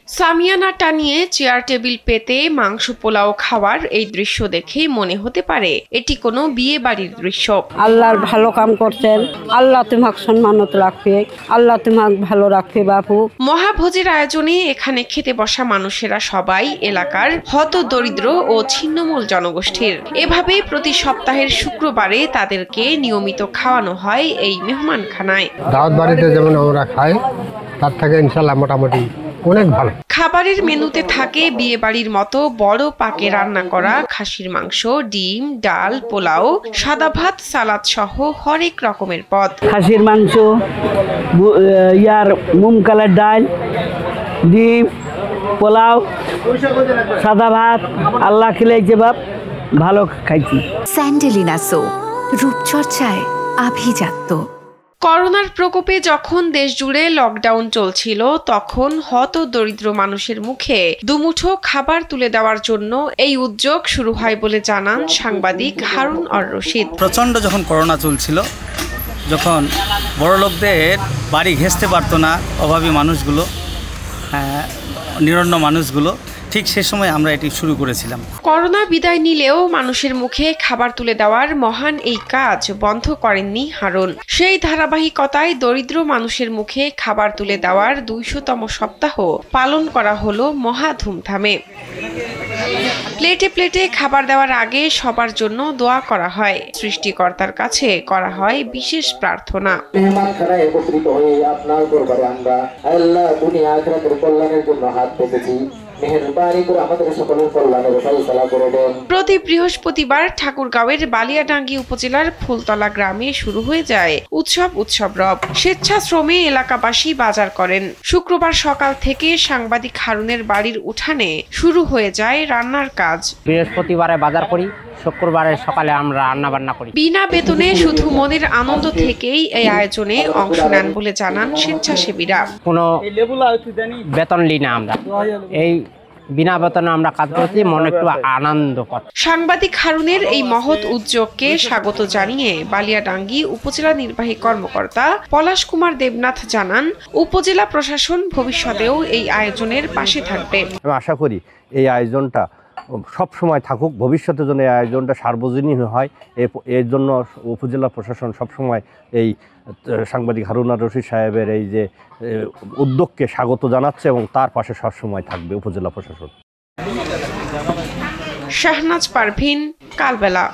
সামিয়ানা টানিয়ে chair table পেতে মাংস পোলাও খাওয়ার এই দৃশ্য দেখে মনে হতে পারে এটি কোনো বিয়ে বাড়ির দৃশ্য। আল্লাহর ভালো কাম করছেন, আল্লাহ তোমাকে সম্মানত রাখবে, আল্লাহ তোমাকে ভালো রাখবে বাপু। মহাভোজের আয়োজনে এখানে খেতে বসা মানুষেরা সবাই এলাকার হত দরিদ্র ও ছিন্নমূল জনগোষ্ঠীর। এভাবে প্রতি সপ্তাহের শুক্রবারে তাদেরকে নিয়মিত খাওয়ানো হয় এই মেহমানখানায়। দাওয়াত বাড়িতে যেমন আমরা খাই তার থেকে ইনশাআল্লাহ মোটামুটি অনেক ভালো। খাবারের মেনুতে থাকে বিয়ে বাড়ির মতো বড় পাকে রান্না করা খাসির মাংস, ডিম, ডাল, পোলাও, সাদা ভাত, সালাদ সহ হরেক রকমের পদ। খাসির মাংস, মুগ কালার ডাল, ডিম, পোলাও, সাদা ভাত, আল্লাহ খিলাইছে বাপ, ভালো খাইছি। স্যান্ডেলিনা সো, রূপচর্চায় আভিজাত্য। করোনার প্রকোপে যখন দেশ জুড়ে লকডাউন চলছিল তখন হত দরিদ্র মানুষের মুখে দুমুঠো খাবার তুলে দেওয়ার জন্য এই উদ্যোগ শুরু হয় বলে জানান সাংবাদিক হারুন আর রশিদ। প্রচণ্ড যখন করোনা চলছিল, যখন বড়লোকদের বাড়ি ঘেঁচতে পারতো না অভাবী মানুষগুলো, নিরন্ন মানুষগুলো, ঠিক সে সময় আমরা এটি শুরু করেছিলাম। করোনা বিদায় নিলেও মানুষের মুখে খাবার তুলে দেওয়ার মহান এই কাজ বন্ধ করেননি হারুন। সেই ধারাবাহিকতায় দরিদ্র মানুষের মুখে খাবার তুলে দেওয়ার 200তম সপ্তাহ পালন করা হলো মহা ধুমধামে। প্লেটে প্লেটে খাবার দেওয়ার আগে সবার জন্য দোয়া করা হয়, সৃষ্টিকর্তার কাছে করা হয় বিশেষ প্রার্থনা। মেহমানখানায় একত্রিত হয়ে আপনার দরবারে আমরা আল্লাহ দুনিয়া আখিরাতের কল্যাণের জন্য হাত পেতেছি। প্রতি বৃহস্পতিবার ঠাকুরগাঁওয়ের বালিয়াডাঙ্গি উপজেলার ফুলতলা গ্রামে শুরু হয়ে যায় উৎসব রব। স্বেচ্ছাশ্রমে এলাকাবাসী বাজার করেন। শুক্রবার সকাল থেকে সাংবাদিক হারুনের বাড়ির উঠানে শুরু হয়ে যায় রান্নার কাজ। বৃহস্পতিবারে বাজার করি, শুক্রবারে সকালে আমরা রান্না বান্না করি। বিনা বেতনে শুধু মনের আনন্দ থেকেই এই আয়োজনে অংশ নেন বলে জানান স্বেচ্ছাসেবীরা। কোনো বেতন লি না আমরা, এই বিনা বেতনে আমরা কাজ করছি, মনে একটু আনন্দ পাচ্ছি। সাংবাদিক হারুনের এই মহৎ উদ্যোগকে স্বাগত জানিয়ে বালিয়াডাঙ্গি উপজেলা নির্বাহী কর্মকর্তা পলাশ কুমার দেবনাথ জানান, উপজেলা প্রশাসন ভবিষ্যতেও এই আয়োজনের পাশে থাকবে। আমি আশা করি এই আয়োজনটা সব সময় থাকুক, ভবিষ্যতের জন্য এই আয়োজনটা সার্বজনীন হয়। এর জন্য উপজেলা প্রশাসন সবসময় এই সাংবাদিক হারুন আর রশিদ সাহেবের এই যে উদ্যোগকে স্বাগত জানাচ্ছে এবং তার পাশে সবসময় থাকবে উপজেলা প্রশাসন। শাহনাজ পারভিন, কালবেলা।